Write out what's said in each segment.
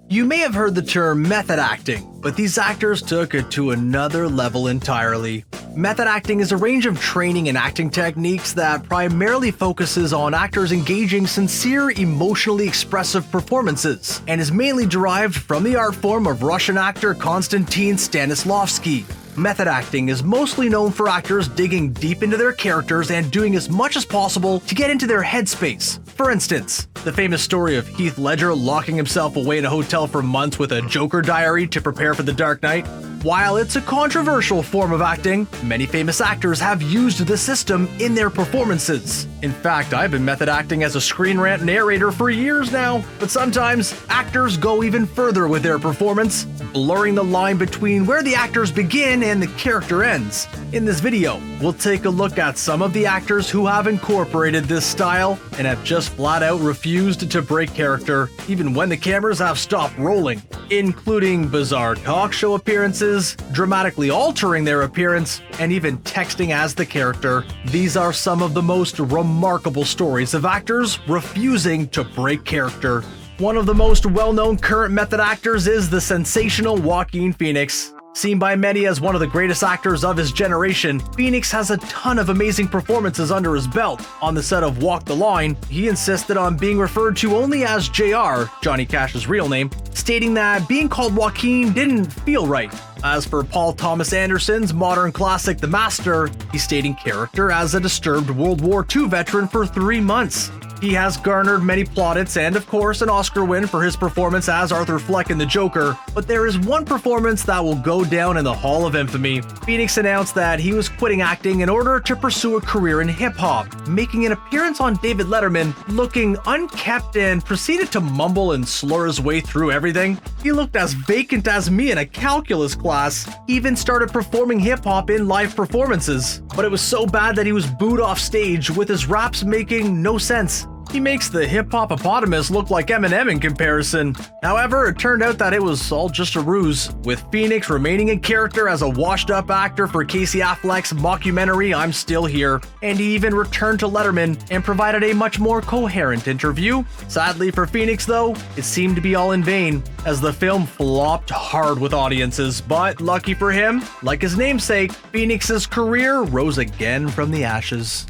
You may have heard the term method acting, but these actors took it to another level entirely. Method acting is a range of training and acting techniques that primarily focuses on actors engaging sincere, emotionally expressive performances, and is mainly derived from the art form of Russian actor Konstantin Stanislavski. Method acting is mostly known for actors digging deep into their characters and doing as much as possible to get into their headspace. For instance, the famous story of Heath Ledger locking himself away in a hotel for months with a Joker diary to prepare for the Dark Knight. While it's a controversial form of acting, many famous actors have used the system in their performances. In fact, I've been method acting as a Screen Rant narrator for years now, but sometimes actors go even further with their performance, blurring the line between where the actors begin and the character ends. In this video, we'll take a look at some of the actors who have incorporated this style and have just flat out refused to break character, even when the cameras have stopped rolling, including bizarre talk show appearances, dramatically altering their appearance, and even texting as the character. These are some of the most remarkable stories of actors refusing to break character. One of the most well-known current method actors is the sensational Joaquin Phoenix. Seen by many as one of the greatest actors of his generation, Phoenix has a ton of amazing performances under his belt. On the set of Walk the Line, he insisted on being referred to only as JR, Johnny Cash's real name, stating that being called Joaquin didn't feel right. As for Paul Thomas Anderson's modern classic The Master, he stayed in character as a disturbed World War II veteran for 3 months. He has garnered many plaudits and, of course, an Oscar win for his performance as Arthur Fleck in The Joker, but there is one performance that will go down in the Hall of Infamy. Phoenix announced that he was quitting acting in order to pursue a career in hip-hop, making an appearance on David Letterman, looking unkempt and proceeded to mumble and slur his way through everything. He looked as vacant as me in a calculus class. He even started performing hip-hop in live performances, but it was so bad that he was booed off stage, with his raps making no sense. He makes the hip-hop-opotamus look like Eminem in comparison. However, it turned out that it was all just a ruse, with Phoenix remaining in character as a washed-up actor for Casey Affleck's mockumentary I'm Still Here, and he even returned to Letterman and provided a much more coherent interview. Sadly for Phoenix though, it seemed to be all in vain, as the film flopped hard with audiences, but lucky for him, like his namesake, Phoenix's career rose again from the ashes.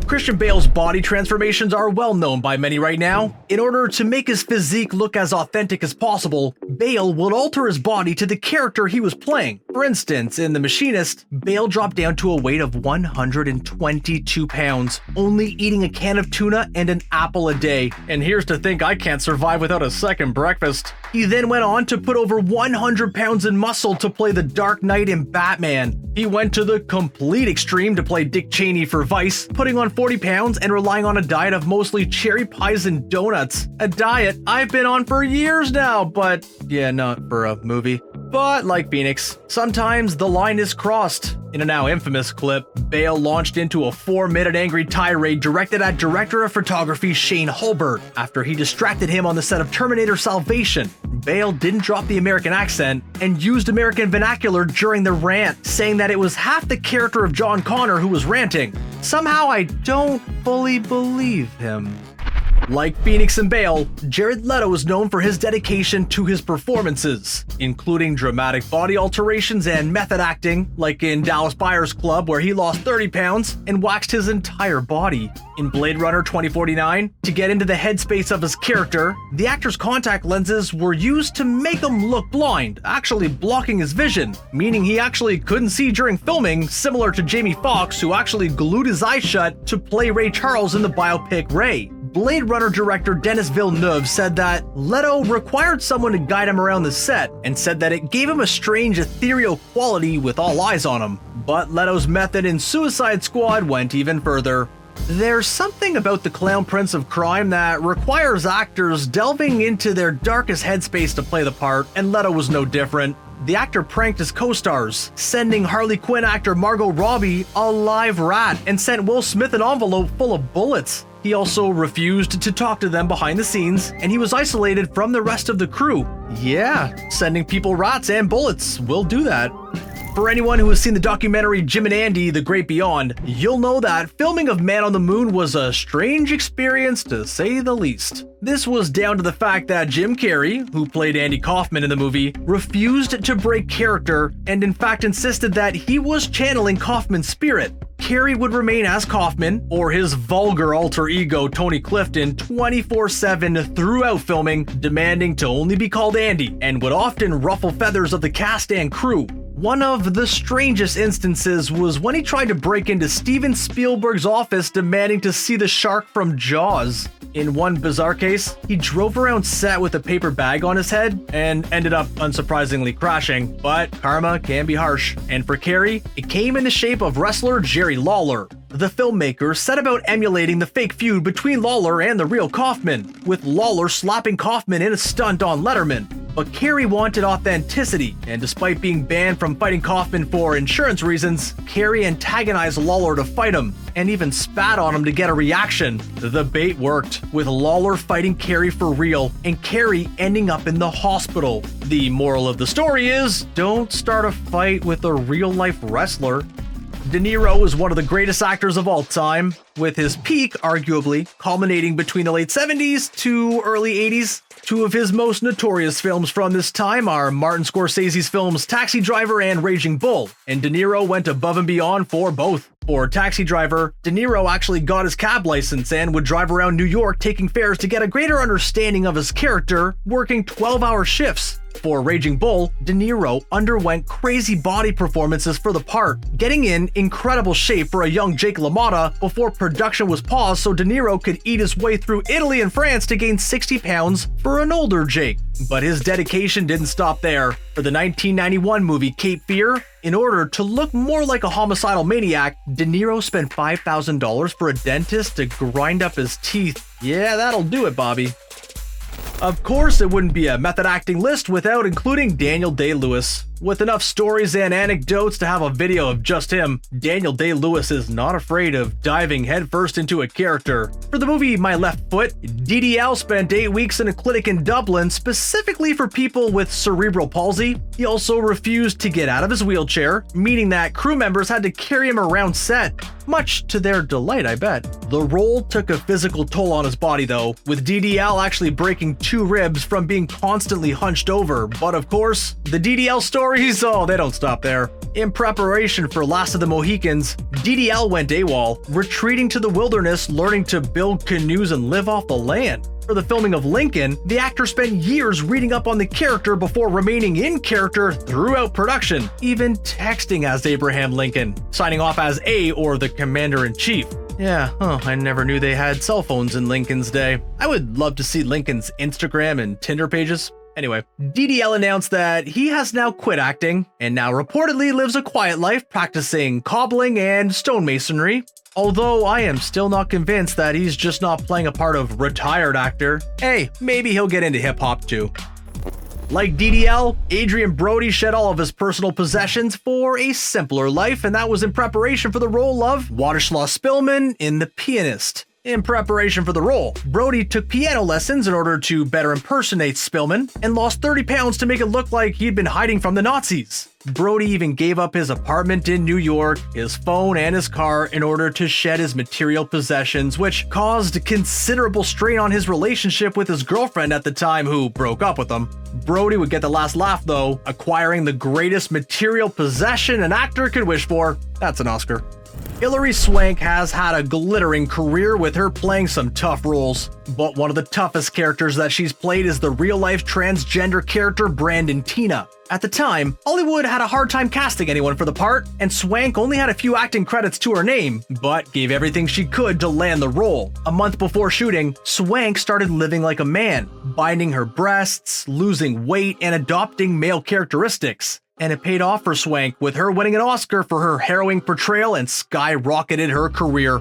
Christian Bale's body transformations are well known by many right now. In order to make his physique look as authentic as possible, Bale would alter his body to the character he was playing. For instance, in The Machinist, Bale dropped down to a weight of 122 pounds, only eating a can of tuna and an apple a day. And here's to think I can't survive without a second breakfast. He then went on to put over 100 pounds in muscle to play the Dark Knight in Batman. He went to the complete extreme to play Dick Cheney for Vice, putting on 40 pounds and relying on a diet of mostly cherry pies and donuts. A diet I've been on for years now, but yeah, not for a movie. But like Phoenix, sometimes the line is crossed. In a now infamous clip, Bale launched into a 4-minute angry tirade directed at director of photography Shane Hulbert after he distracted him on the set of Terminator Salvation. Bale didn't drop the American accent and used American vernacular during the rant, saying that it was half the character of John Connor who was ranting. Somehow I don't fully believe him. Like Phoenix and Bale, Jared Leto is known for his dedication to his performances, including dramatic body alterations and method acting, like in Dallas Buyers Club where he lost 30 pounds and waxed his entire body. In Blade Runner 2049, to get into the headspace of his character, the actor's contact lenses were used to make him look blind, actually blocking his vision, meaning he actually couldn't see during filming, similar to Jamie Foxx, who actually glued his eyes shut to play Ray Charles in the biopic Ray. Blade Runner director Denis Villeneuve said that Leto required someone to guide him around the set and said that it gave him a strange ethereal quality with all eyes on him. But Leto's method in Suicide Squad went even further. There's something about the clown prince of crime that requires actors delving into their darkest headspace to play the part, and Leto was no different. The actor pranked his co-stars, sending Harley Quinn actor Margot Robbie a live rat and sent Will Smith an envelope full of bullets. He also refused to talk to them behind the scenes, and he was isolated from the rest of the crew. Yeah, sending people rats and bullets will do that. For anyone who has seen the documentary Jim and Andy, The Great Beyond, you'll know that filming of Man on the Moon was a strange experience to say the least. This was down to the fact that Jim Carrey, who played Andy Kaufman in the movie, refused to break character and in fact insisted that he was channeling Kaufman's spirit. Carrey would remain as Kaufman, or his vulgar alter ego Tony Clifton, 24/7 throughout filming, demanding to only be called Andy, and would often ruffle feathers of the cast and crew. One of the strangest instances was when he tried to break into Steven Spielberg's office demanding to see the shark from Jaws. In one bizarre case, he drove around set with a paper bag on his head and ended up unsurprisingly crashing, but karma can be harsh. And for Carrey, it came in the shape of wrestler Jerry Lawler. The filmmaker set about emulating the fake feud between Lawler and the real Kaufman, with Lawler slapping Kaufman in a stunt on Letterman. But Carrey wanted authenticity, and despite being banned from fighting Kaufman for insurance reasons, Carrey antagonized Lawler to fight him, and even spat on him to get a reaction. The bait worked, with Lawler fighting Carrey for real, and Carrey ending up in the hospital. The moral of the story is, don't start a fight with a real-life wrestler. De Niro is one of the greatest actors of all time, with his peak, arguably, culminating between the late 70s to early 80s. Two of his most notorious films from this time are Martin Scorsese's films Taxi Driver and Raging Bull, and De Niro went above and beyond for both. For Taxi Driver, De Niro actually got his cab license and would drive around New York taking fares to get a greater understanding of his character, working 12-hour shifts. For Raging Bull, De Niro underwent crazy body performances for the part, getting in incredible shape for a young Jake LaMotta before production was paused so De Niro could eat his way through Italy and France to gain 60 pounds for an older Jake. But his dedication didn't stop there. For the 1991 movie Cape Fear, in order to look more like a homicidal maniac, De Niro spent $5,000 for a dentist to grind up his teeth. Yeah, that'll do it, Bobby. Of course, it wouldn't be a method acting list without including Daniel Day-Lewis. With enough stories and anecdotes to have a video of just him, Daniel Day-Lewis is not afraid of diving headfirst into a character. For the movie My Left Foot, DDL spent 8 weeks in a clinic in Dublin specifically for people with cerebral palsy. He also refused to get out of his wheelchair, meaning that crew members had to carry him around set. Much to their delight, I bet. The role took a physical toll on his body though, with DDL actually breaking 2 ribs from being constantly hunched over. But of course, the DDL stories, oh, they don't stop there. In preparation for Last of the Mohicans, DDL went AWOL, retreating to the wilderness, learning to build canoes and live off the land. For the filming of Lincoln, the actor spent years reading up on the character before remaining in character throughout production, even texting as Abraham Lincoln, signing off as A or the Commander-in-Chief. Yeah, I never knew they had cell phones in Lincoln's day. I would love to see Lincoln's Instagram and Tinder pages. Anyway, DDL announced that he has now quit acting and now reportedly lives a quiet life practicing cobbling and stonemasonry. Although I am still not convinced that he's just not playing a part of retired actor. Hey, maybe he'll get into hip-hop too. Like DDL, Adrian Brody shed all of his personal possessions for a simpler life, and that was in preparation for the role of Władysław Spillman in The Pianist. In preparation for the role, Brody took piano lessons in order to better impersonate Spillman and lost 30 pounds to make it look like he'd been hiding from the Nazis. Brody even gave up his apartment in New York, his phone, and his car in order to shed his material possessions, which caused considerable strain on his relationship with his girlfriend at the time, who broke up with him. Brody would get the last laugh though, acquiring the greatest material possession an actor could wish for. That's an Oscar. Hilary Swank has had a glittering career with her playing some tough roles, but one of the toughest characters that she's played is the real-life transgender character Brandon Tina. At the time, Hollywood had a hard time casting anyone for the part, and Swank only had a few acting credits to her name, but gave everything she could to land the role. A month before shooting, Swank started living like a man, binding her breasts, losing weight, and adopting male characteristics. And it paid off for Swank, with her winning an Oscar for her harrowing portrayal and skyrocketed her career.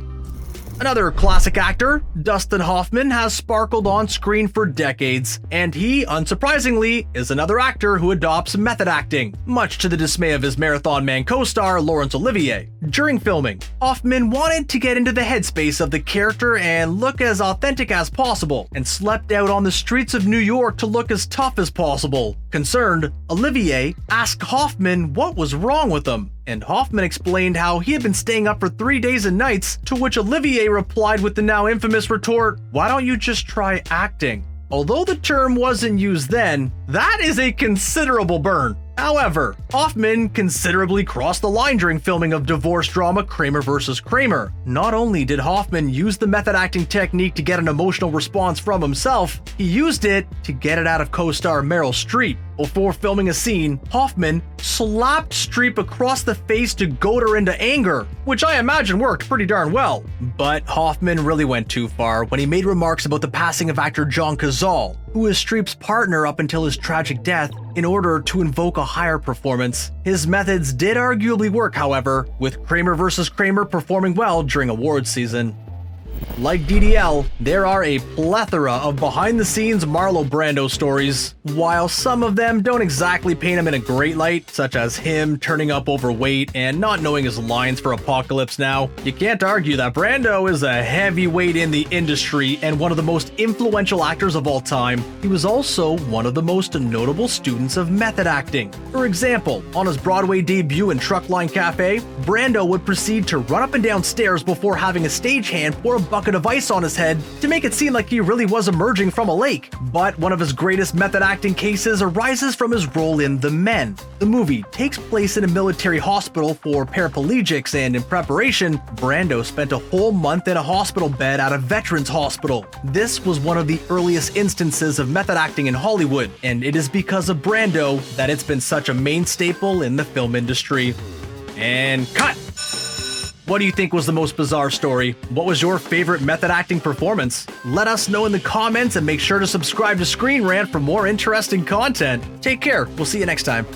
Another classic actor, Dustin Hoffman, has sparkled on screen for decades, and he, unsurprisingly, is another actor who adopts method acting, much to the dismay of his Marathon Man co-star Laurence Olivier. During filming, Hoffman wanted to get into the headspace of the character and look as authentic as possible, and slept out on the streets of New York to look as tough as possible. Concerned, Olivier asked Hoffman what was wrong with him, and Hoffman explained how he had been staying up for 3 days and nights, to which Olivier replied with the now infamous retort, "Why don't you just try acting?" Although the term wasn't used then, that is a considerable burn. However, Hoffman considerably crossed the line during filming of divorce drama Kramer vs. Kramer. Not only did Hoffman use the method acting technique to get an emotional response from himself, he used it to get it out of co-star Meryl Streep. Before filming a scene, Hoffman slapped Streep across the face to goad her into anger, which I imagine worked pretty darn well. But Hoffman really went too far when he made remarks about the passing of actor John Cazale, who was Streep's partner up until his tragic death, in order to invoke a higher performance. His methods did arguably work, however, with Kramer vs. Kramer performing well during awards season. Like DDL, there are a plethora of behind-the-scenes Marlon Brando stories. While some of them don't exactly paint him in a great light, such as him turning up overweight and not knowing his lines for Apocalypse Now, you can't argue that Brando is a heavyweight in the industry and one of the most influential actors of all time. He was also one of the most notable students of method acting. For example, on his Broadway debut in Truckline Cafe, Brando would proceed to run up and down stairs before having a stagehand pour a bucket of ice on his head to make it seem like he really was emerging from a lake. But one of his greatest method acting cases arises from his role in The Men. The movie takes place in a military hospital for paraplegics, and in preparation, Brando spent a whole month in a hospital bed at a veterans hospital. This was one of the earliest instances of method acting in Hollywood, and it is because of Brando that it's been such a main staple in the film industry. And cut! What do you think was the most bizarre story? What was your favorite method acting performance? Let us know in the comments, and make sure to subscribe to Screen Rant for more interesting content. Take care. We'll see you next time.